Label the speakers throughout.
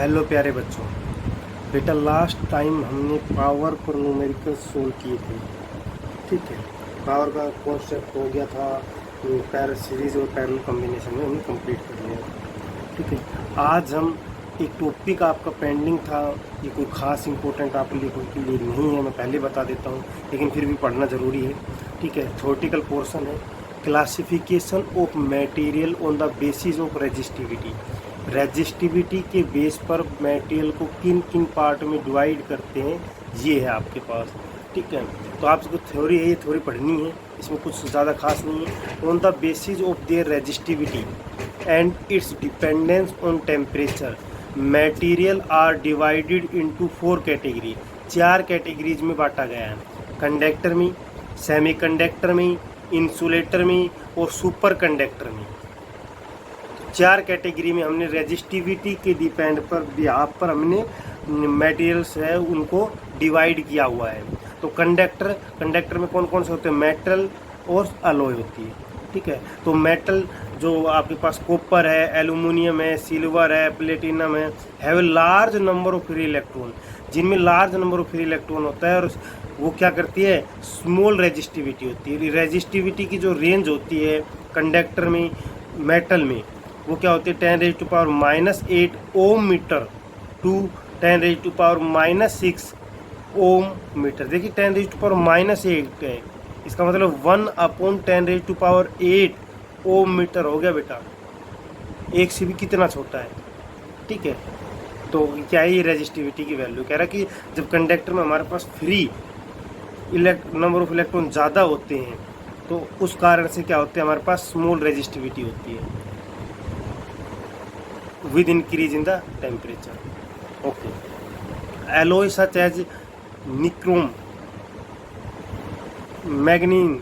Speaker 1: Hello प्यारे बच्चों, बेटा लास्ट टाइम हमने पावर पर न्यूमेरिकल सोल्व किए थे। ठीक है, पावर का कॉन्सेप्ट हो गया था, पैर सीरीज और पैरेलल कॉम्बिनेशन में हमने कंप्लीट कर लिया। ठीक है, आज हम एक टॉपिक आपका पेंडिंग था, ये कोई ख़ास इंपॉर्टेंट आप लोगों के लिए नहीं है, मैं पहले बता देता हूँ, लेकिन फिर भी पढ़ना ज़रूरी है। ठीक है, थ्योरेटिकल पोर्शन है, classification of material on the basis of resistivity. Resistivity के बेस पर मटेरियल को किन किन पार्ट में डिवाइड करते हैं, ये है आपके पास। ठीक है, तो आपको थ्योरी है, ये थ्योरी पढ़नी है, इसमें कुछ ज़्यादा खास नहीं है। On the basis of their resistivity and its dependence on temperature material are divided into 4 category. 4 categories में बांटा गया है, कंडक्टर में, सेमीकंडक्टर में, इंसुलेटर में और सुपर कंडक्टर में। 4 कैटेगरी में हमने रेजिस्टिविटी के डिपेंड पर यहाँ पर हमने मटेरियल्स है उनको डिवाइड किया हुआ है। तो कंडक्टर में कौन कौन से होते हैं, मेटल और अलॉय होती है। ठीक है, तो मेटल जो आपके पास कॉपर है, एल्यूमिनियम है, सिल्वर है, प्लेटिनम है, have a large number of free electron, जिनमें large number of free electron होता है और वो क्या करती है, स्मॉल रेजिस्टिविटी होती है। रेजिस्टिविटी की जो रेंज होती है कंडक्टर में, मेटल में, वो क्या होती है 10⁻⁻8 ओम मीटर टू 10⁻⁻6 ओम मीटर। देखिए 10⁻⁻8 है, इसका मतलब 1/10⁸ ओम मीटर हो गया बेटा, एक से भी कितना छोटा है। ठीक है, तो क्या है ये रेजिस्टिविटी की वैल्यू, कह रहा है कि जब कंडक्टर में हमारे पास फ्री नंबर ऑफ इलेक्ट्रॉन ज़्यादा होते हैं तो उस कारण से क्या होते हैं, हमारे पास स्मॉल रेजिस्टिविटी होती है with increase in the temperature. Okay. Alloy such as nichrome, manganese,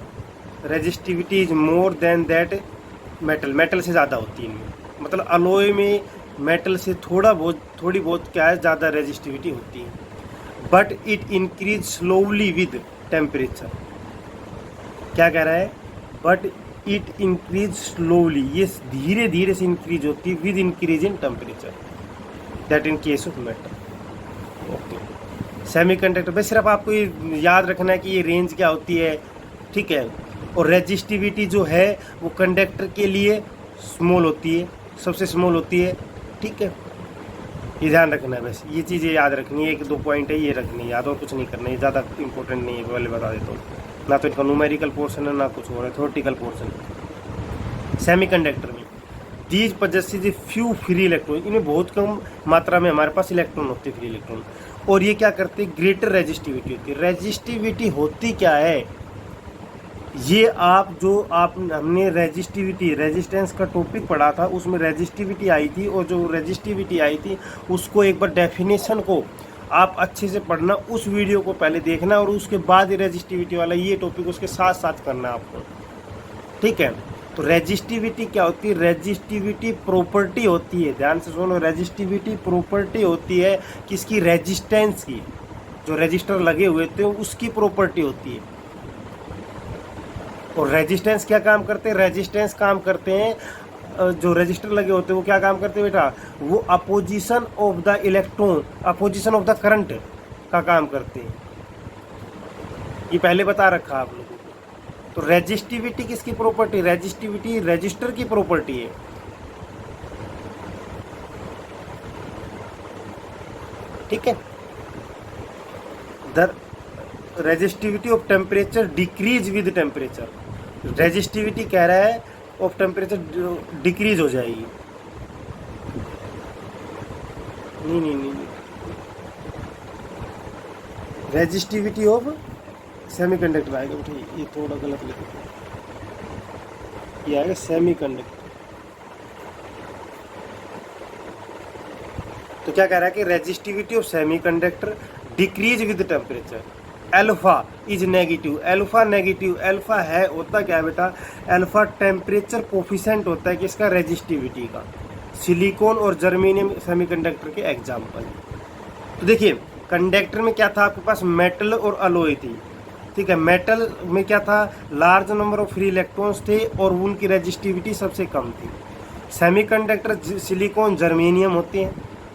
Speaker 1: resistivity is more than that metal से ज़्यादा होती है इनमें, मतलब अलॉय में मेटल से थोड़ी बहुत क्या है, ज़्यादा रेजिस्टिविटी होती है। But it increase slowly with temperature. क्या कह रहा है, बट इट इंक्रीज स्लोली, ये धीरे धीरे से इंक्रीज होती है with increase in temperature, that in case of metal. Okay, semiconductor में सिर्फ आपको ये याद रखना है कि ये रेंज क्या होती है। ठीक है, और रेजिस्टिविटी जो है वो कंडक्टर के लिए स्मॉल होती है, सबसे स्मॉल होती है। ठीक है, ये ध्यान रखना है, बस ये चीज़ें याद रखनी है, 1-2 पॉइंट है ये रखनी है याद, और कुछ नहीं करना है, ज़्यादा इंपॉर्टेंट नहीं है, पहले बता देता हूँ। ना तो इनका न्यूमेरिकल पोर्शन है ना कुछ और है, थ्योरेटिकल पोर्शन है। सेमीकंडक्टर में दीज पजेसिज फ्यू फ्री इलेक्ट्रॉन, इनमें बहुत कम मात्रा में हमारे पास इलेक्ट्रॉन होते हैं, फ्री इलेक्ट्रॉन, और ये क्या करते हैं, ग्रेटर रेजिस्टिविटी होती है। रेजिस्टिविटी होती क्या है, ये हमने रेजिस्टिविटी रेजिस्टेंस का टॉपिक पढ़ा था, उसमें रेजिस्टिविटी आई थी, और जो रेजिस्टिविटी आई थी उसको एक बार डेफिनेशन को आप अच्छे से पढ़ना, उस वीडियो को पहले देखना और उसके बाद ही रेजिस्टिविटी वाला ये टॉपिक उसके साथ साथ करना आपको। ठीक है, तो रेजिस्टिविटी क्या होती है, रेजिस्टिविटी प्रॉपर्टी होती है, ध्यान से सुनो, रेजिस्टिविटी प्रॉपर्टी होती है किसकी, रेजिस्टेंस की, जो रजिस्टर लगे हुए थे उसकी प्रॉपर्टी होती है। और रेजिस्टेंस क्या काम करते हैं, रेजिस्टेंस काम करते हैं, जो रजिस्टर लगे होते हैं वो क्या काम करते हैं बेटा, वो opposition of the electron, opposition of the current का काम करते हैं, ये पहले बता रखा आप लोगों को। तो रेजिस्टिविटी किसकी प्रॉपर्टी, रेजिस्टिविटी रजिस्टर की प्रॉपर्टी है। ठीक है, the resistivity of temperature decrease with temperature, resistivity कह रहा है ऑफ टेम्परेचर डिक्रीज हो जाएगी। नहीं, रेजिस्टिविटी ऑफ सेमीकंडक्टर आएगा बेटा, ये थोड़ा गलत लिखा, ये आएगा सेमीकंडक्टर। तो क्या कह रहा है कि resistivity of semiconductor decrease with temperature, alpha is negative, alpha negative, alpha है होता क्या है बेटा, अल्फा टेम्परेचर कोफिशिएंट होता है किसका, रेजिस्टिविटी का। सिलिकॉन और जर्मेनियम सेमीकंडक्टर के एग्जांपल। तो देखिए कंडक्टर में क्या था आपके पास, मेटल और अलॉय थी। ठीक है, मेटल में क्या था, large number of free electrons थे और उनकी रेजिस्टिविटी सबसे कम थी। सेमीकंडक्टर सिलिकॉन जर्मेनियम होते हैं,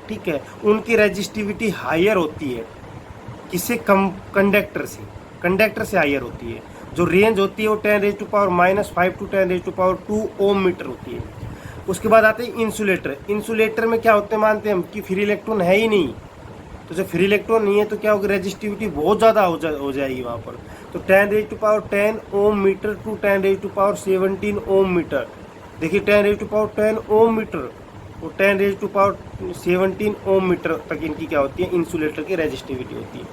Speaker 1: ठीक है, उनकी रेजिस्टिविटी हायर होती है, किससे? कम कंडक्टर से हायर होती है। जो रेंज होती है वो 10⁻⁻5 टू 10⁻2 ओम मीटर होती है। उसके बाद आते हैं इंसुलेटर। इंसुलेटर में क्या होते हैं, मानते हैं हम कि फ्री इलेक्ट्रॉन है ही नहीं, तो जब फ्री इलेक्ट्रॉन नहीं है तो क्या होगा, रेजिस्टिविटी बहुत ज़्यादा हो जाएगी वहाँ पर। तो 10⁻10 ओम मीटर टू 10⁻17 ओम मीटर। देखिए 10⁻10 ओम मीटर और 10⁻17 ओम मीटर तक इनकी क्या होती है, इंसुलेटर की रेजिस्टिविटी होती है।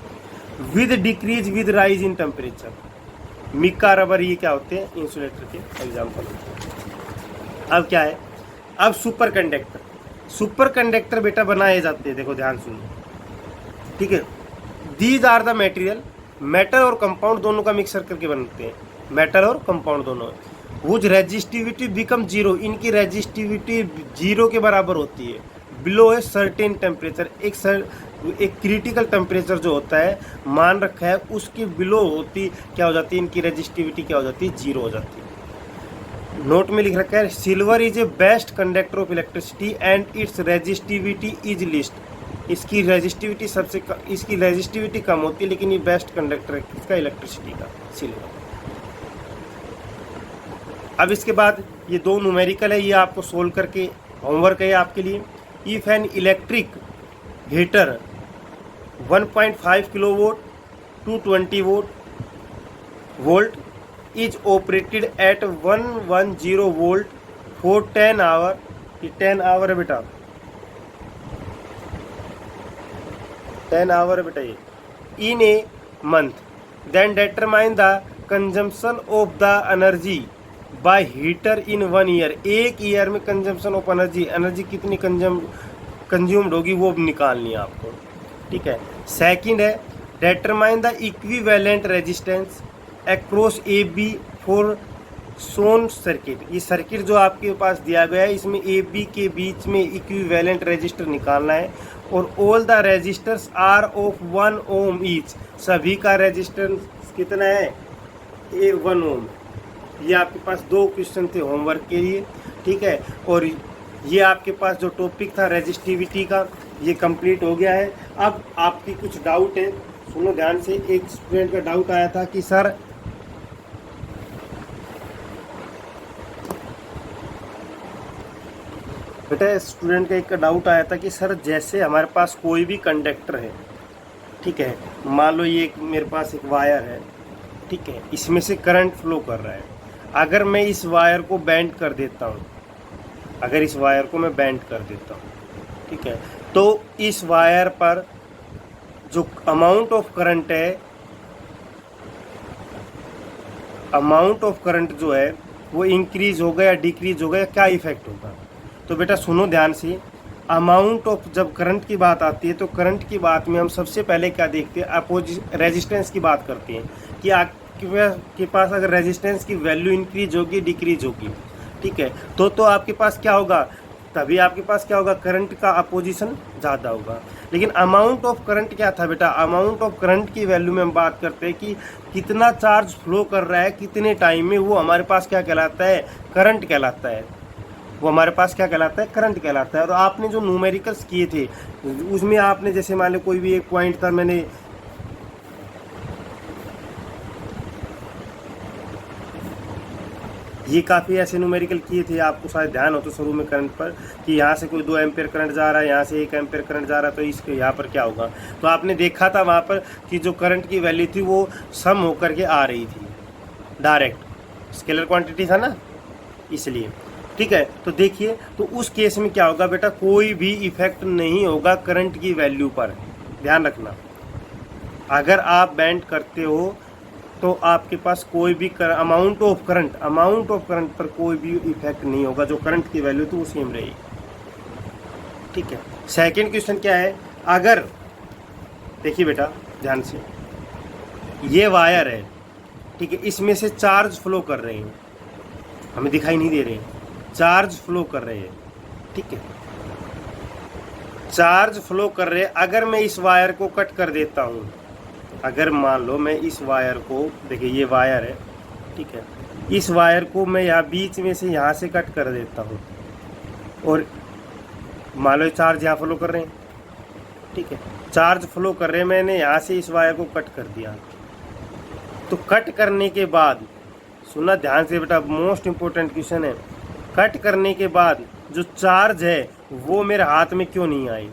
Speaker 1: With decrease with rise in temperature. Mika, rubber, ये क्या होते हैं, इंसुलेटर के एग्जाम्पल होते हैं। अब क्या है, अब सुपर कंडक्टर बेटा बनाए जाते हैं, देखो ध्यान सुनो, ठीक है। These are the material, metal और कंपाउंड दोनों का मिक्सर करके बनते हैं, मेटल और कंपाउंड दोनों, हुज रेजिस्टिविटी बिकम जीरो, इनकी रेजिस्टिविटी जीरो के बराबर होती है, बिलो ए सर्टेन टेम्परेचर, एक क्रिटिकल टेम्परेचर जो होता है मान रखा है उसके बिलो होती क्या हो जाती है, इनकी रेजिस्टिविटी क्या हो जाती है, जीरो हो जाती है। नोट में लिख रखा है silver is a best conductor of electricity and it's resistivity is list, इसकी रेजिस्टिविटी कम होती है लेकिन ये बेस्ट कंडक्टर है किसका, इलेक्ट्रिसिटी का, सिल्वर। अब इसके बाद ये दो न्यूमेरिकल है, ये आपको सोल्व करके होमवर्क है आपके लिए। If an electric heater 1.5 kilowatt to 20 volt is operated at 110 volt for 10 hour, ये 10 आवर है बेटा, 10 आवर है बेटा ये, in a month, then determine the consumption of the energy by heater in 1 year, एक ईयर में कंजम्पशन ऑफ एनर्जी कितनी consumed होगी वो निकालनी है आपको, ठीक है। सेकंड है determine the equivalent resistance across A B for some circuit, ये सर्किट जो आपके पास दिया गया है इसमें ए बी के बीच में इक्विवेलेंट रेजिस्टर निकालना है, और all the resistors are of 1 ohm each, सभी का रेजिस्टेंस कितना है, 1 ओम। ये आपके पास दो क्वेश्चन थे होमवर्क के लिए, ठीक है। और ये आपके पास जो टॉपिक था रेजिस्टिविटी का ये कंप्लीट हो गया है। अब आपकी कुछ डाउट है, सुनो ध्यान से। एक स्टूडेंट का डाउट आया था कि सर बेटा, स्टूडेंट का एक डाउट आया था कि सर जैसे हमारे पास कोई भी कंडक्टर है, ठीक है, मान लो ये मेरे पास एक वायर है, ठीक है, इसमें से करंट फ्लो कर रहा है, अगर मैं इस वायर को बेंड कर देता हूँ, अगर इस वायर को मैं बेंड कर देता हूँ, ठीक है, तो इस वायर पर जो अमाउंट ऑफ करंट है, अमाउंट ऑफ करंट जो है वो इंक्रीज होगा या डिक्रीज होगा या क्या इफेक्ट होगा। तो बेटा सुनो ध्यान से, अमाउंट ऑफ, जब करंट की बात आती है तो करंट की बात में हम सबसे पहले क्या देखते हैं, अपोजिट रेजिस्टेंस की बात करते हैं कि आपके पास अगर रेजिस्टेंस की वैल्यू इंक्रीज होगी डिक्रीज होगी, ठीक है, तो आपके पास क्या होगा, तभी आपके पास क्या होगा, करंट का अपोजिशन ज़्यादा होगा। लेकिन अमाउंट ऑफ करंट क्या था बेटा, अमाउंट ऑफ करंट की वैल्यू में हम बात करते हैं कि कितना चार्ज फ्लो कर रहा है कितने टाइम में, वो हमारे पास क्या कहलाता है, करंट कहलाता है, वो हमारे पास क्या कहलाता है, करंट कहलाता है। और आपने जो न्यूमेरिकल्स किए थे उसमें आपने जैसे मान लो कोई भी एक पॉइंट था, मैंने ये काफ़ी ऐसे न्यूमेरिकल किए थे, आपको शायद ध्यान हो तो शुरू में करंट पर, कि यहाँ से कोई 2 एम्पेयर करंट जा रहा है, यहाँ से 1 एम्पेयर करंट जा रहा है, तो इसके यहाँ पर क्या होगा, तो आपने देखा था वहाँ पर कि जो करंट की वैल्यू थी वो सम होकर के आ रही थी, डायरेक्ट स्केलर क्वांटिटी था ना, इसलिए, ठीक है। तो देखिए, तो उस केस में क्या होगा बेटा, कोई भी इफेक्ट नहीं होगा करंट की वैल्यू पर, ध्यान रखना। अगर आप बेंड करते हो तो आपके पास कोई भी अमाउंट ऑफ करंट पर कोई भी इफेक्ट नहीं होगा, जो करंट की वैल्यू थी वो सेम रहेगी, ठीक है। सेकंड क्वेश्चन क्या है, अगर देखिए बेटा ध्यान से, ये वायर है, ठीक है, इसमें से चार्ज फ्लो कर रहे हैं, हमें दिखाई नहीं दे रहे हैं, चार्ज फ्लो कर रहे हैं, ठीक है, चार्ज फ्लो कर रहे हैं। अगर मैं इस वायर को कट कर देता हूँ, अगर मान लो मैं इस वायर को, देखिए ये वायर है, ठीक है, इस वायर को मैं यहाँ बीच में से यहाँ से कट कर देता हूँ, और मान लो चार्ज यहाँ फ्लो कर रहे हैं, ठीक है, चार्ज फ्लो कर रहे हैं, मैंने यहाँ से इस वायर को कट कर दिया। तो कट करने के बाद, सुना ध्यान से बेटा, मोस्ट इम्पोर्टेंट क्वेश्चन है, कट करने के बाद जो चार्ज है वो मेरे हाथ में क्यों नहीं आई?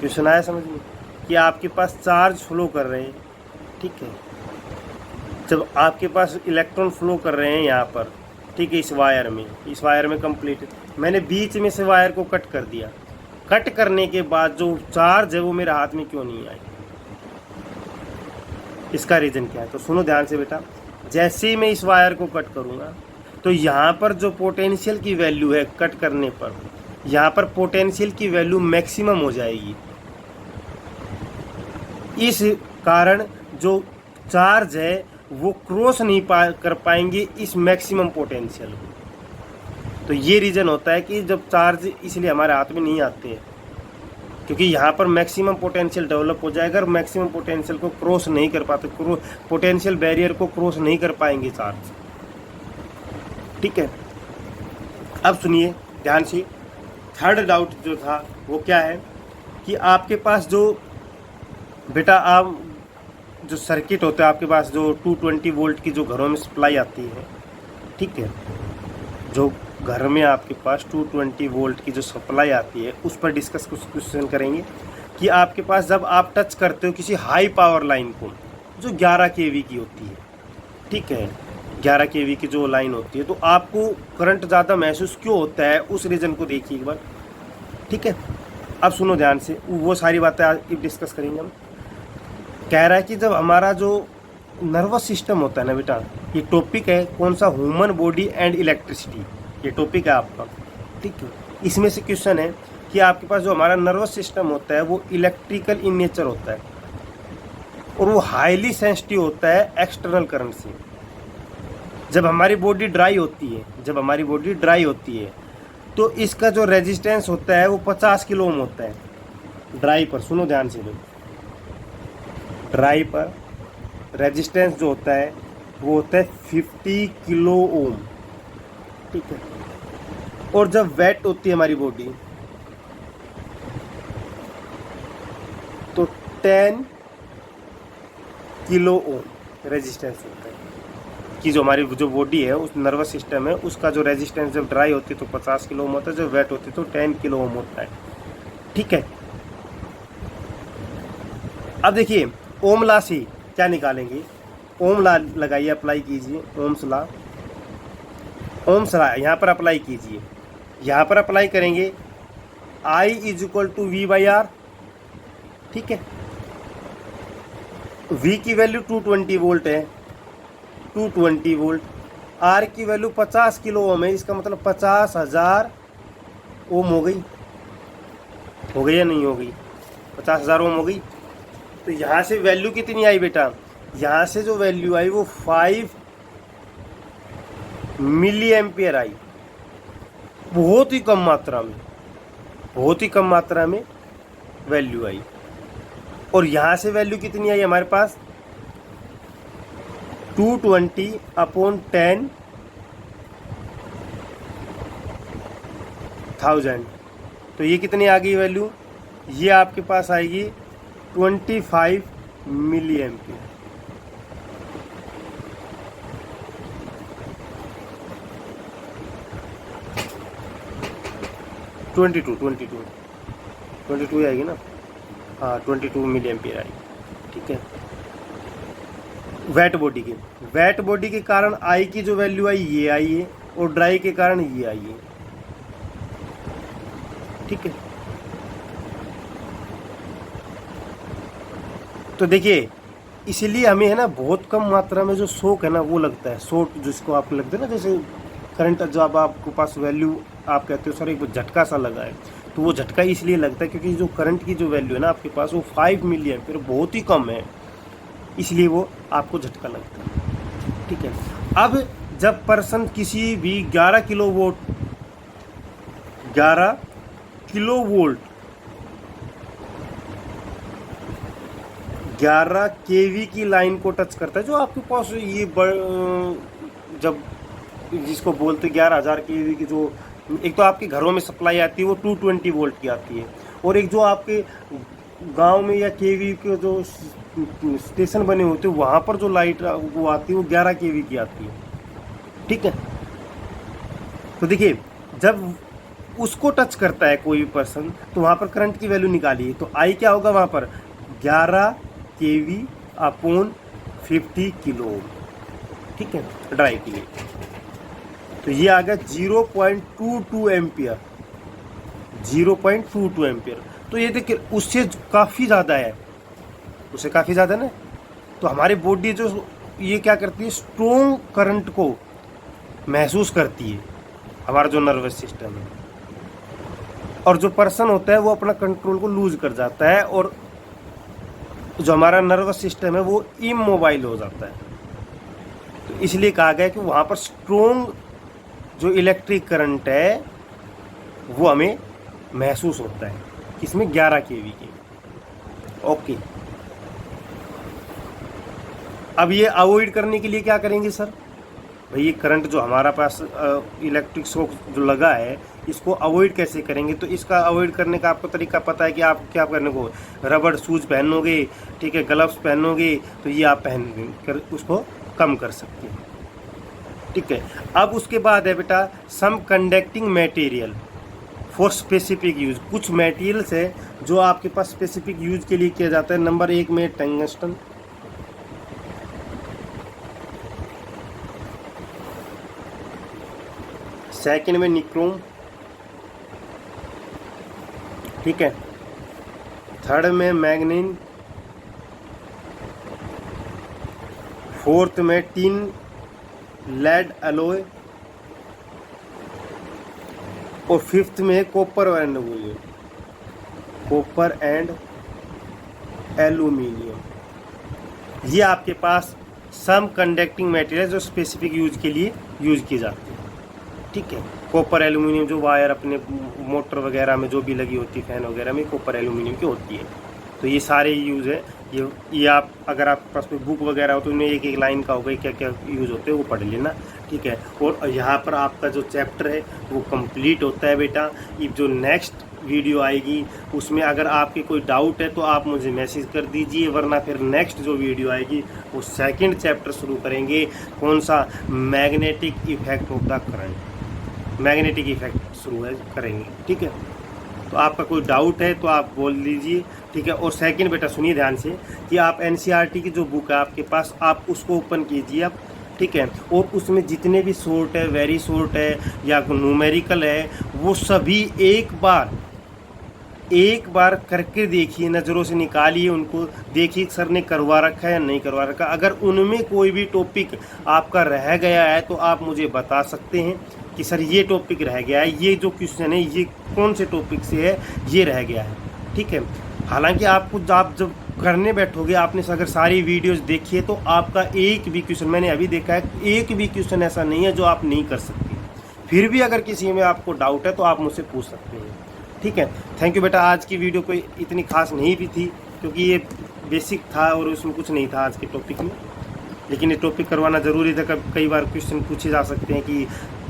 Speaker 1: क्वेश्चन आया समझ में कि आपके पास चार्ज फ्लो कर रहे हैं, ठीक है, जब आपके पास इलेक्ट्रॉन फ्लो कर रहे हैं यहाँ पर, ठीक है, इस वायर में कंप्लीट, मैंने बीच में से वायर को कट कर दिया, कट करने के बाद जो चार्ज है वो मेरे हाथ में क्यों नहीं आई? इसका रीज़न क्या है? तो सुनो ध्यान से बेटा, जैसे ही मैं इस वायर को कट करूँगा तो यहाँ पर जो पोटेंशियल की वैल्यू है कट करने पर, यहाँ पर पोटेंशियल की वैल्यू मैक्सिमम हो जाएगी। इस कारण जो चार्ज है वो क्रॉस नहीं कर पाएंगे इस मैक्सिमम पोटेंशियल को। तो ये रीज़न होता है कि जब चार्ज इसलिए हमारे हाथ में नहीं आते हैं, क्योंकि यहाँ पर मैक्सिमम पोटेंशियल डेवलप हो जाएगा और मैक्सिमम पोटेंशियल को क्रॉस नहीं कर पाते, पोटेंशियल बैरियर को क्रॉस नहीं कर पाएंगे चार्ज, ठीक है। अब सुनिए ध्यान से, थर्ड डाउट जो था वो क्या है कि आपके पास जो बेटा आप जो सर्किट होता है आपके पास, जो 220 वोल्ट की जो घरों में सप्लाई आती है, ठीक है, जो घर में आपके पास 220 वोल्ट की जो सप्लाई आती है उस पर डिस्कस कुछ क्वेश्चन करेंगे कि आपके पास जब आप टच करते हो किसी हाई पावर लाइन को जो 11 kV की होती है, ठीक है, 11 kV की जो लाइन होती है, तो आपको करंट ज़्यादा महसूस क्यों होता है, उस रीज़न को देखिए एक बार, ठीक है। अब सुनो ध्यान से, वो सारी बातें आज डिस्कस करेंगे हम। कह रहा है कि जब हमारा जो नर्वस सिस्टम होता है ना बेटा, ये टॉपिक है कौन सा, ह्यूमन बॉडी एंड इलेक्ट्रिसिटी, ये टॉपिक है आपका, ठीक है। इसमें से क्वेश्चन है कि आपके पास जो हमारा नर्वस सिस्टम होता है वो इलेक्ट्रिकल इन नेचर होता है और वो हाईली सेंसिटिव होता है एक्सटर्नल करंट से। जब हमारी बॉडी ड्राई होती है तो इसका जो रेजिस्टेंस होता है वो 50 किलो ओम होता है ड्राई पर। सुनो ध्यान से, ड्राई पर रेजिस्टेंस जो होता है वो होता है 50 किलो ओम, ठीक है। और जब वेट होती है हमारी बॉडी तो 10 किलो ओम रेजिस्टेंस होता है कि जो हमारी जो बॉडी है, उस नर्वस सिस्टम है, उसका जो रेजिस्टेंस जब ड्राई होती है तो 50 किलो ओम होता है, जब वेट होती है तो 10 किलो ओम होता है, ठीक है। अब देखिए ओम लॉ से क्या निकालेंगे, ओम लॉ लगाइए, अप्लाई कीजिए, ओम्स लॉ यहाँ पर अप्लाई कीजिए, यहाँ पर अप्लाई करेंगे I = V/R, ठीक है। V की वैल्यू 220 वोल्ट है, 220 वोल्ट, R की वैल्यू 50 किलो ओम है, इसका मतलब 50,000 ओम हो गई या नहीं हो गई, 50,000 ओम हो गई। तो यहाँ से वैल्यू कितनी आई बेटा, यहाँ से जो वैल्यू आई वो 5 मिली एम्पियर आई, बहुत ही कम मात्रा में वैल्यू आई। और यहाँ से वैल्यू कितनी आई हमारे पास 220/10,000। तो ये कितनी आ गई वैल्यू, ये आपके पास आएगी 25 मिली एम्पियर। ट्वेंटी टू आएगी ना, हाँ 22 मिली एम्पियर आएगी, ठीक है। वेट बॉडी के कारण आई की जो वैल्यू आई ये आई है और ड्राई के कारण ये आई है, ठीक है। तो देखिए इसलिए हमें है ना बहुत कम मात्रा में जो शॉक है ना वो लगता है, शॉक जिसको आपको लगता है ना, जैसे करंट जब आपके पास वैल्यू आप कहते हो सर एक झटका सा लगा है, तो वो झटका इसलिए लगता है क्योंकि जो करंट की जो वैल्यू है ना आपके पास वो 5 मिली एम्पियर बहुत ही कम है, इसलिए वो आपको झटका लगता है, ठीक है। अब जब पर्सन किसी भी 11 kV की लाइन को टच करता है, जो आपके पास ये जब जिसको बोलते 11,000 kV की जो एक तो आपके घरों में सप्लाई आती है वो 220 वोल्ट की आती है, और एक जो आपके गांव में या केवी के जो स्टेशन बने होते हैं वहाँ पर जो लाइट वो आती है वो 11 केवी की आती है, ठीक है। तो देखिए जब उसको टच करता है कोई भी पर्सन तो वहाँ पर करंट की वैल्यू निकालिए, तो आई क्या होगा वहाँ पर 11 केवी अपॉन 50 किलो ओम, ठीक है, ड्राइव के लिए। तो ये आ गया 0.22 एम्पियर, 0.22 एम्पियर। तो ये देखिए उससे काफ़ी ज़्यादा है, उससे काफ़ी ज़्यादा ना। तो हमारी बॉडी जो ये क्या करती है, स्ट्रॉन्ग करंट को महसूस करती है, हमारा जो नर्वस सिस्टम है। और जो पर्सन होता है वो अपना कंट्रोल को लूज कर जाता है और जो हमारा नर्वस सिस्टम है वो इमोबाइल हो जाता है। तो इसलिए कहा गया कि वहाँ पर स्ट्रॉन्ग जो इलेक्ट्रिक करंट है वो हमें महसूस होता है, किसमें 11 केवी के। ओके, अब ये अवॉइड करने के लिए क्या करेंगे सर? भाई ये करंट जो हमारा पास इलेक्ट्रिक शॉक जो लगा है इसको अवॉइड कैसे करेंगे? तो इसका अवॉइड करने का आपको तरीका पता है कि आप क्या करने को, रबड़ शूज पहनोगे, ठीक है, ग्लव्स पहनोगे, तो ये आप पहन कर उसको कम कर सकते हैं, ठीक है। अब उसके बाद है बेटा some conducting material for specific use. कुछ मटेरियल्स है जो आपके पास स्पेसिफिक यूज के लिए किया जाता है। नंबर 1 में टंगस्टन, सेकंड में निक्रोम, ठीक है, थर्ड में मैग्नीन, फोर्थ में टिन, लेड एलॉय, और फिफ्थ में कॉपर एंड एल्यूमिनियम। ये आपके पास सम कंडक्टिंग मटेरियल जो स्पेसिफिक यूज के लिए यूज किए जाते हैं, ठीक है। कॉपर एल्यूमिनियम जो वायर अपने मोटर वगैरह में जो भी लगी होती है, फैन वगैरह में कॉपर एल्यूमिनियम की होती है। तो ये सारे यूज़ है। ये आप अगर आपके पास कोई बुक वगैरह हो तो उनमें एक एक लाइन का होगा क्या क्या यूज़ होते हैं वो पढ़ लेना, ठीक है। और यहाँ पर आपका जो चैप्टर है वो कंप्लीट होता है बेटा। ये जो नेक्स्ट वीडियो आएगी उसमें अगर आपके कोई डाउट है तो आप मुझे मैसेज कर दीजिए, वरना फिर नेक्स्ट जो वीडियो आएगी वो सेकंड चैप्टर शुरू करेंगे। कौन सा? Magnetic effect of the current, magnetic effect शुरू करेंगे, ठीक है। तो आपका कोई डाउट है तो आप बोल लीजिए, ठीक है। और सेकंड बेटा सुनिए ध्यान से कि आप एनसीईआरटी की जो बुक है आपके पास, आप उसको ओपन कीजिए आप, ठीक है। और उसमें जितने भी शॉर्ट है, वेरी शॉर्ट है या न्यूमेरिकल है, वो सभी एक बार करके देखिए, नज़रों से निकालिए उनको, देखिए सर ने करवा रखा है या नहीं करवा रखा। अगर उनमें कोई भी टॉपिक आपका रह गया है तो आप मुझे बता सकते हैं कि सर ये टॉपिक रह गया है, ये जो क्वेश्चन है ये कौन से टॉपिक से है, ये रह गया है, ठीक है। हालांकि आप जब करने बैठोगे, आपने अगर सारी वीडियोस देखी है तो आपका एक भी क्वेश्चन, मैंने अभी देखा है, एक भी क्वेश्चन ऐसा नहीं है जो आप नहीं कर सकते। फिर भी अगर किसी में आपको डाउट है तो आप मुझसे पूछ सकते हैं, ठीक है। थैंक यू बेटा। आज की वीडियो कोई इतनी खास नहीं भी थी क्योंकि ये बेसिक था और उसमें कुछ नहीं था आज के टॉपिक में, लेकिन ये टॉपिक करवाना ज़रूरी था। कई बार क्वेश्चन पूछे जा सकते हैं कि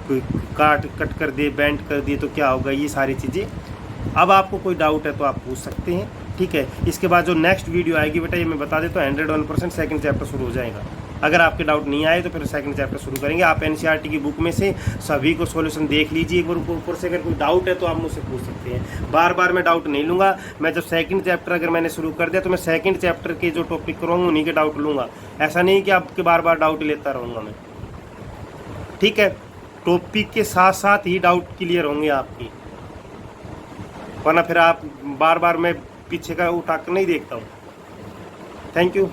Speaker 1: कोई कट कर दे, बेंड कर दिए तो क्या होगा, ये सारी चीज़ें। अब आपको कोई डाउट है तो आप पूछ सकते हैं, ठीक है। इसके बाद जो नेक्स्ट वीडियो आएगी बेटा, ये मैं बता देता हूँ, 101% सेकंड चैप्टर शुरू हो जाएगा। अगर आपके डाउट नहीं आए तो फिर सेकंड चैप्टर शुरू करेंगे। आप एनसीईआरटी की बुक में से सभी को सॉल्यूशन देख लीजिए एक बार, ऊपर से अगर कोई डाउट है तो आप मुझसे पूछ सकते हैं। बार बार मैं डाउट नहीं लूँगा। मैं जब सेकंड चैप्टर अगर मैंने शुरू कर दिया तो मैं सेकंड चैप्टर के जो टॉपिक करूँगा उन्हीं के डाउट लूँगा। ऐसा नहीं कि आपके बार बार डाउट लेता रहूँगा मैं, ठीक है। टॉपिक के साथ साथ ही डाउट क्लियर होंगे आपकी, वरना फिर आप बार बार मैं पीछे का उठा कर नहीं देखता हूँ। Thank you.